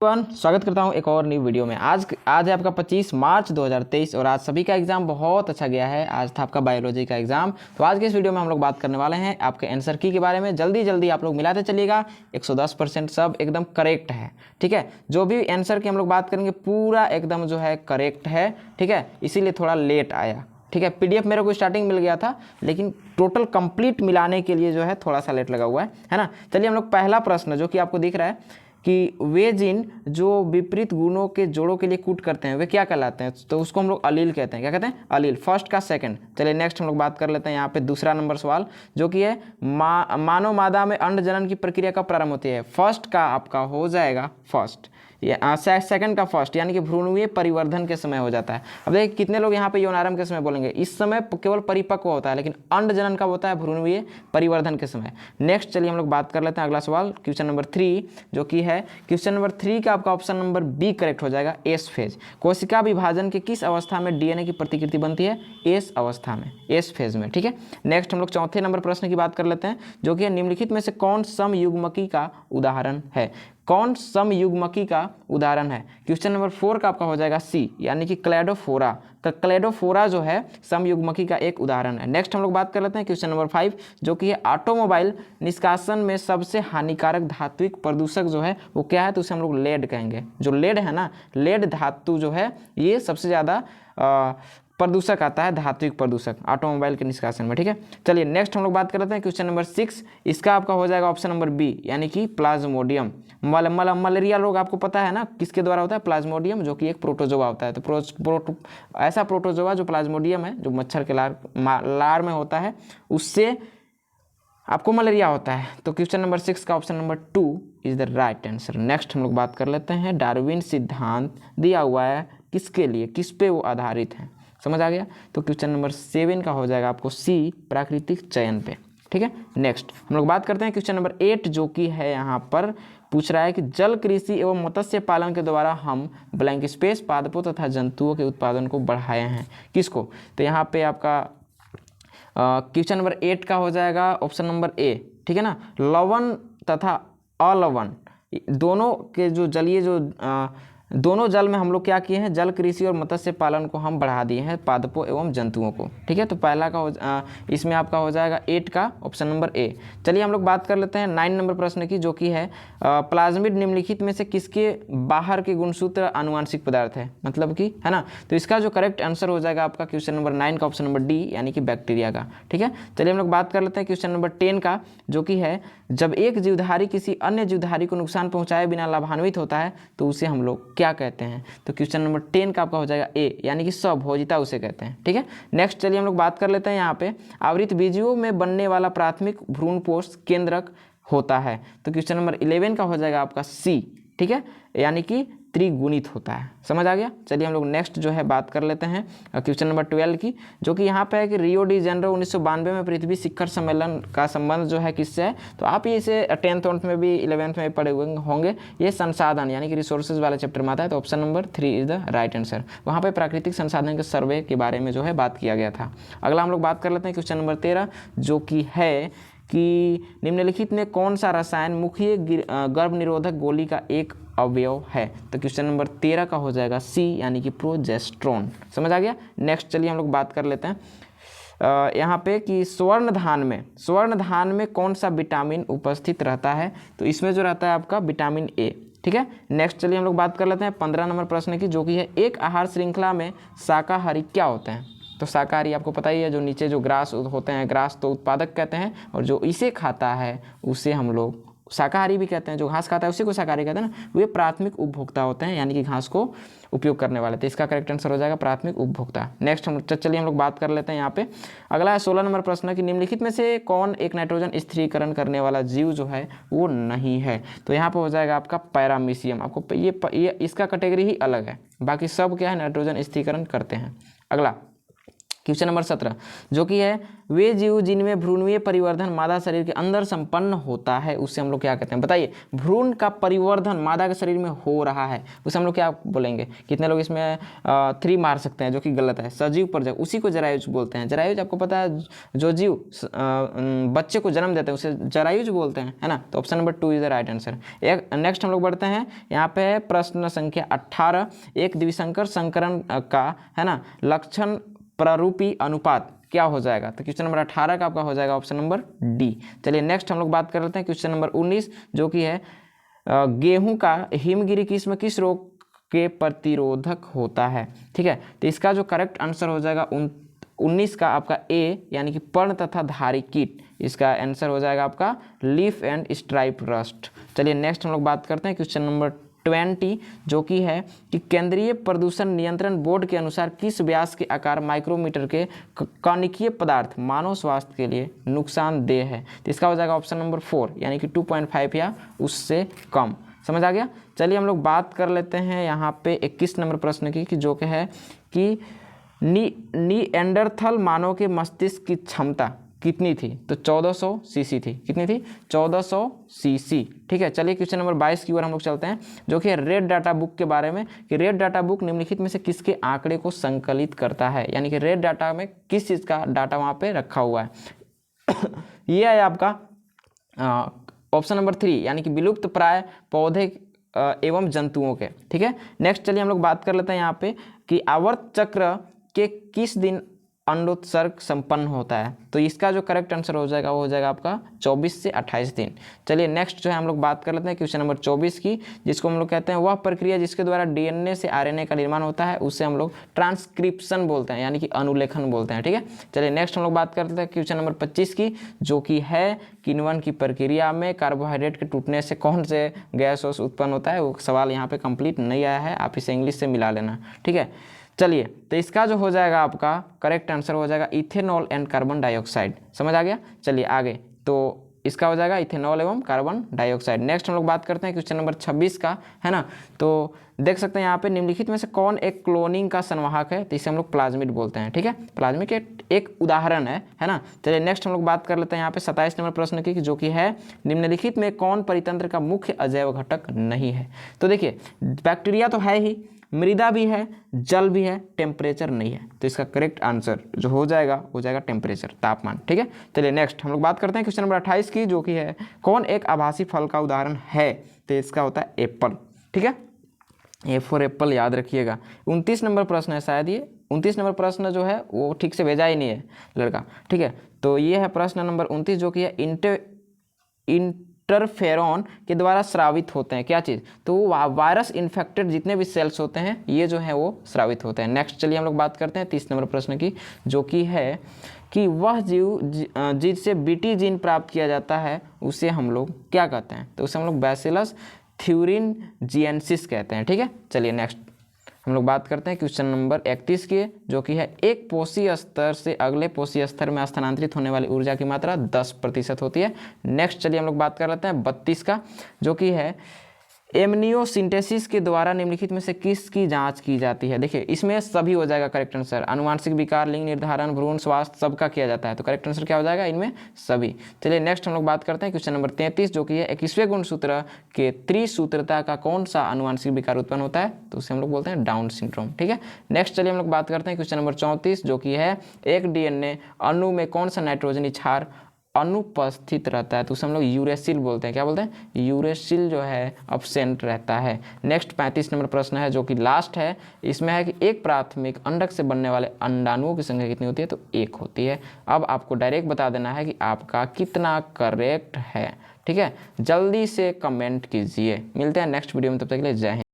स्वागत करता हूं एक और नई वीडियो में। आज है आपका 25 मार्च 2023 और आज सभी का एग्जाम बहुत अच्छा गया है। आज था आपका बायोलॉजी का एग्जाम। तो आज के इस वीडियो में हम लोग बात करने वाले हैं आपके आंसर की के बारे में। जल्दी आप लोग मिलाते चलिएगा। 110% सब एकदम करेक्ट है, ठीक है। जो भी आंसर की हम लोग बात करेंगे पूरा एकदम जो है करेक्ट है, ठीक है। इसीलिए थोड़ा लेट आया, ठीक है। पीडीएफ मेरे को स्टार्टिंग मिल गया था, लेकिन टोटल कंप्लीट मिलाने के लिए जो है थोड़ा सा लेट लगा हुआ है ना। चलिए हम लोग पहला प्रश्न जो कि आपको दिख रहा है कि वे जीन जो विपरीत गुणों के जोड़ों के लिए कूट करते हैं वे क्या कहलाते हैं, तो उसको हम लोग अलील कहते हैं। क्या कहते हैं? अलील। फर्स्ट का सेकंड। चलिए नेक्स्ट हम लोग बात कर लेते हैं यहाँ पे दूसरा नंबर सवाल जो कि है मानव मादा में अंड जनन की प्रक्रिया कब प्रारंभ होती है। फर्स्ट का आपका हो जाएगा फर्स्ट, सेकंड का फर्स्ट, यानी कि भ्रूणीय परिवर्धन के समय हो जाता है। अब देखिए कितने लोग यहाँ पे यौनारंभ के समय बोलेंगे। इस समय केवल परिपक्व होता है, लेकिन अंड जनन कब होता है? भ्रूणीय परिवर्धन के समय। नेक्स्ट चलिए हम लोग बात कर लेते हैं अगला सवाल, क्वेश्चन नंबर 3 जो कि है क्वेश्चन नंबर 3 का आपका ऑप्शन नंबर बी करेक्ट हो जाएगा, एस फेज। कोशिका विभाजन के किस अवस्था में डीएनए की प्रतिकृति बनती है? एस अवस्था में, एस फेज में, ठीक है। नेक्स्ट हम लोग चौथे नंबर प्रश्न की बात कर लेते हैं जो कि निम्नलिखित में से कौन समयुग्मकी का उदाहरण है। कौन समयुग्मकी का उदाहरण है? क्वेश्चन नंबर 4 का आपका हो जाएगा सी, यानी कि क्लेडोफोरा। क्लेडोफोरा जो है समयुग्मकी का एक उदाहरण है। नेक्स्ट हम लोग बात कर लेते हैं क्वेश्चन नंबर 5 जो कि है ऑटोमोबाइल निष्कासन में सबसे हानिकारक धात्विक प्रदूषक जो है वो क्या है, तो उसे हम लोग लेड कहेंगे। जो लेड है ना, लेड धातु जो है ये सबसे ज़्यादा प्रदूषक आता है, धात्विक प्रदूषक ऑटोमोबाइल के निष्कासन में, ठीक है। चलिए नेक्स्ट हम लोग बात कर लेते हैं क्वेश्चन नंबर 6। इसका आपका हो जाएगा ऑप्शन नंबर बी, यानी कि प्लाज्मोडियम। मलेरिया रोग आपको पता है ना किसके द्वारा होता है? प्लाज्मोडियम, जो कि एक प्रोटोजोआ होता है। तो ऐसा प्रोटोजोआ जो प्लाज्मोडियम है, जो मच्छर के लार में होता है, उससे आपको मलेरिया होता है। तो क्वेश्चन नंबर 6 का option number 2 is the right answer. Next हम लोग बात कर लेते हैं डार्विन सिद्धांत दिया हुआ है किसके लिए, किस पे वो आधारित है, समझ आ गया। तो क्वेश्चन नंबर 7 का हो जाएगा आपको सी, प्राकृतिक चयन पे, ठीक है। नेक्स्ट हम लोग बात करते हैं क्वेश्चन नंबर 8 जो कि है यहाँ पर पूछ रहा है कि जल कृषि एवं मत्स्य पालन के द्वारा हम ब्लैंक स्पेस पादपों तथा जंतुओं के उत्पादन को बढ़ाए हैं। किसको? तो यहाँ पे आपका क्वेश्चन नंबर 8 का हो जाएगा ऑप्शन नंबर ए, ठीक है ना। लवण तथा अलवण दोनों के जो जलीय जो दोनों जल में हम लोग क्या किए हैं? जल कृषि और मत्स्य पालन को हम बढ़ा दिए हैं पादपों एवं जंतुओं को, ठीक है। तो पहला का इसमें आपका हो जाएगा 8 का ऑप्शन नंबर ए। चलिए हम लोग बात कर लेते हैं 9 नंबर प्रश्न की जो कि है प्लाज्मिड निम्नलिखित में से किसके बाहर के गुणसूत्र आनुवांशिक पदार्थ है, मतलब कि है ना। तो इसका जो करेक्ट आंसर हो जाएगा आपका क्वेश्चन नंबर 9 का ऑप्शन नंबर डी, यानी कि बैक्टीरिया का, ठीक है। चलिए हम लोग बात कर लेते हैं क्वेश्चन नंबर 10 का जो कि है जब एक जीवधारी किसी अन्य जीवधारी को नुकसान पहुंचाए बिना लाभान्वित होता है तो उसे हम लोग क्या कहते हैं। तो क्वेश्चन नंबर 10 का आपका हो जाएगा ए, यानी कि स्वभोजिता उसे कहते हैं, ठीक है। नेक्स्ट चलिए हम लोग बात कर लेते हैं यहाँ पे आवृत बीजियों में बनने वाला प्राथमिक भ्रूणपोष केंद्रक होता है। तो क्वेश्चन नंबर 11 का हो जाएगा आपका सी, ठीक है, यानी कि त्रिगुणित होता है, समझ आ गया। चलिए हम लोग नेक्स्ट जो है बात कर लेते हैं क्वेश्चन नंबर 12 की जो कि यहाँ पे है कि रियो डी जेनेरो 1992 में पृथ्वी शिखर सम्मेलन का संबंध जो है किससे है। तो आप ये इसे 10th में भी 11th में भी पढ़े हुए होंगे। ये संसाधन यानी कि रिसोर्सेज वाले चैप्टर में आता है। तो option number 3 is the right answer. वहाँ पर प्राकृतिक संसाधन के सर्वे के बारे में जो है बात किया गया था। अगला हम लोग बात कर लेते हैं क्वेश्चन नंबर 13 जो कि है कि निम्नलिखित में कौन सा रसायन मुख्य गर्भ निरोधक गोली का एक अवयव है। तो क्वेश्चन नंबर 13 का हो जाएगा सी, यानी कि प्रोजेस्ट्रोन, समझ आ गया। नेक्स्ट चलिए हम लोग बात कर लेते हैं यहाँ पे कि स्वर्ण धान में कौन सा विटामिन उपस्थित रहता है। तो इसमें जो रहता है आपका विटामिन ए, ठीक है। नेक्स्ट चलिए हम लोग बात कर लेते हैं 15 नंबर प्रश्न की जो कि है एक आहार श्रृंखला में शाकाहारी क्या होते हैं। तो शाकाहारी आपको पता ही है, जो नीचे जो ग्रास होते हैं, ग्रास तो उत्पादक कहते हैं, और जो इसे खाता है उसे हम लोग शाकाहारी भी कहते हैं। जो घास खाता है उसी को शाकाहारी कहते हैं ना। वे प्राथमिक उपभोक्ता होते हैं, यानी कि घास को उपयोग करने वाले। तो इसका करेक्ट आंसर हो जाएगा प्राथमिक उपभोक्ता। नेक्स्ट चलिए हम लोग बात कर लेते हैं यहाँ पे अगला है 16 नंबर प्रश्न कि निम्नलिखित में से कौन एक नाइट्रोजन स्थिरीकरण करने वाला जीव जो है वो नहीं है। तो यहाँ पर हो जाएगा आपका पैरामीशियम। आपको ये इसका कैटेगरी ही अलग है, बाकी सब क्या है नाइट्रोजन स्थिरीकरण करते हैं। अगला क्वेश्चन नंबर 17 जो कि है वे जीव जिनमें भ्रूणीय परिवर्धन मादा शरीर के अंदर संपन्न होता है उसे हम लोग क्या कहते हैं, बताइए। भ्रूण का परिवर्धन मादा के शरीर में हो रहा है उसे हम लोग क्या बोलेंगे। कितने लोग इसमें 3 मार सकते हैं, जो कि गलत है। सजीव प्रजनन, उसी को जरायुज बोलते हैं। जरायुज आपको पता है, जो जीव बच्चे को जन्म देते हैं उसे जरायुज बोलते हैं, है ना। तो option number 2 is the right answer. एक नेक्स्ट हम लोग बढ़ते हैं, यहाँ पे है प्रश्न संख्या 18, एक द्विसंकर संकरण का, है ना, लक्षण प्रारूपी अनुपात क्या हो जाएगा। तो क्वेश्चन नंबर 18 का आपका हो जाएगा ऑप्शन नंबर डी। चलिए नेक्स्ट हम लोग बात कर लेते हैं क्वेश्चन नंबर 19 जो कि है गेहूं का हिमगिरी किस्म किस रोग के प्रतिरोधक होता है। ठीक है, तो इसका जो करेक्ट आंसर हो जाएगा 19 का आपका ए, यानी कि पर्ण तथा धारी कीट। इसका आंसर हो जाएगा आपका लीफ एंड स्ट्राइप रस्ट। चलिए नेक्स्ट हम लोग बात करते हैं क्वेश्चन नंबर 20 जो कि है कि केंद्रीय प्रदूषण नियंत्रण बोर्ड के अनुसार किस व्यास के आकार माइक्रोमीटर के कणिकीय पदार्थ मानव स्वास्थ्य के लिए नुकसानदेह है। तो इसका हो जाएगा ऑप्शन नंबर 4, यानी कि 2.5 या उससे कम। समझ आ गया। चलिए हम लोग बात कर लेते हैं यहाँ पे 21 नंबर प्रश्न की, कि जो कि है कि नीएंडरथल मानव के मस्तिष्क की क्षमता कितनी थी। तो 1400 सीसी थी। कितनी थी? 1400 सीसी। ठीक है, चलिए क्वेश्चन नंबर 22 की ओर हम लोग चलते हैं जो कि रेड डाटा बुक के बारे में, कि रेड डाटा बुक निम्नलिखित में से किसके आंकड़े को संकलित करता है, यानी कि रेड डाटा में किस चीज़ का डाटा वहाँ पे रखा हुआ है। ये है आपका ऑप्शन नंबर 3, यानी कि विलुप्त प्राय पौधे एवं जंतुओं के। ठीक है, नेक्स्ट चलिए हम लोग बात कर लेते हैं यहाँ पे कि आवर्त चक्र के किस दिन अंडोत्सर्ग संपन्न होता है। तो इसका जो करेक्ट आंसर हो जाएगा वो हो जाएगा आपका 24 से 28 दिन। चलिए नेक्स्ट जो है हम लोग बात कर लेते हैं क्वेश्चन नंबर 24 की, जिसको हम लोग कहते हैं वह प्रक्रिया जिसके द्वारा डीएनए से आरएनए का निर्माण होता है उसे हम लोग ट्रांसक्रिप्शन बोलते हैं, यानी कि अनुलेखन बोलते हैं। ठीक है, चलिए नेक्स्ट हम लोग बात करते हैं क्वेश्चन नंबर 25 की, जो कि है किण्वन की प्रक्रिया में कार्बोहाइड्रेट के टूटने से कौन से गैस उत्पन्न होता है। वो सवाल यहाँ पे कंप्लीट नहीं आया है, आप इसे इंग्लिश से मिला लेना। ठीक है, चलिए तो इसका जो हो जाएगा आपका करेक्ट आंसर हो जाएगा इथेनॉल एंड कार्बन डाइऑक्साइड। समझ आ गया। चलिए आगे, तो इसका हो जाएगा इथेनॉल एवं कार्बन डाइऑक्साइड। नेक्स्ट हम लोग बात करते हैं क्वेश्चन नंबर 26 का, है ना। तो देख सकते हैं यहाँ पे निम्नलिखित में से कौन एक क्लोनिंग का संवाहक है। तो इसे हम लोग प्लाज्मिड बोलते हैं। ठीक है, प्लाज्मिड एक उदाहरण है ना। चलिए नेक्स्ट हम लोग बात कर लेते हैं यहाँ पे 27 नंबर प्रश्न की, जो कि है निम्नलिखित में कौन परितंत्र का मुख्य अजैव घटक नहीं है। तो देखिए बैक्टीरिया तो है ही, मृदा भी है, जल भी है, टेम्परेचर नहीं है। तो इसका करेक्ट आंसर जो हो जाएगा टेम्परेचर, तापमान। ठीक है, चलिए नेक्स्ट हम लोग बात करते हैं क्वेश्चन नंबर 28 की, जो कि है कौन एक आभासी फल का उदाहरण है। तो इसका होता है एप्पल। ठीक है, ए फॉर एप्पल याद रखिएगा। 29 नंबर प्रश्न है शायद ये, 29 नंबर प्रश्न जो है वो ठीक से भेजा ही नहीं है लड़का। ठीक है, तो ये है प्रश्न नंबर 29 जो कि है इंटरफेरॉन के द्वारा स्रावित होते हैं क्या चीज़। तो वायरस इन्फेक्टेड जितने भी सेल्स होते हैं ये जो है वो स्रावित होते हैं। नेक्स्ट चलिए हम लोग बात करते हैं 30 नंबर प्रश्न की, जो कि है कि वह जीव जिससे बीटी जीन प्राप्त किया जाता है उसे हम लोग क्या कहते हैं। तो उसे हम लोग बैसिलस थ्यूरिनजिएंसिस कहते हैं। ठीक है, चलिए नेक्स्ट हम लोग बात करते हैं क्वेश्चन नंबर 31 की, जो कि है एक पोषी स्तर से अगले पोषी स्तर में स्थानांतरित होने वाली ऊर्जा की मात्रा 10% होती है। नेक्स्ट चलिए हम लोग बात कर लेते हैं 32 का, जो कि है एमनियोसिंथेसिस के द्वारा निम्नलिखित में से किसकी जांच की जाती है। देखिए इसमें सभी हो जाएगा करेक्ट आंसर। अनुवांशिक विकार, लिंग निर्धारण, भ्रूण स्वास्थ्य सबका किया जाता है। तो करेक्ट आंसर क्या हो जाएगा इनमें सभी। चलिए नेक्स्ट हम लोग बात करते हैं क्वेश्चन नंबर 33, जो कि है 21वें गुणसूत्र के त्रिसूत्रता का कौन सा अनुवांशिक विकार उत्पन्न होता है। तो उसे हम लोग बोलते हैं डाउन सिंड्रोम। ठीक है, नेक्स्ट चलिए हम लोग बात करते हैं क्वेश्चन नंबर 34, जो कि है एक डीएनए अणु में कौन सा नाइट्रोजन क्षार अनुपस्थित रहता है। तो उसे हम लोग यूरेसिल बोलते हैं। क्या बोलते हैं? यूरेसिल जो है अब्सेंट रहता है। नेक्स्ट 35 नंबर प्रश्न है, जो कि लास्ट है। इसमें है कि एक प्राथमिक अंडक से बनने वाले अंडाणुओं की संख्या कितनी होती है। तो 1 होती है। अब आपको डायरेक्ट बता देना है कि आपका कितना करेक्ट है। ठीक है, जल्दी से कमेंट कीजिए। मिलते हैं नेक्स्ट वीडियो में, तब तक के लिए जय हिंद।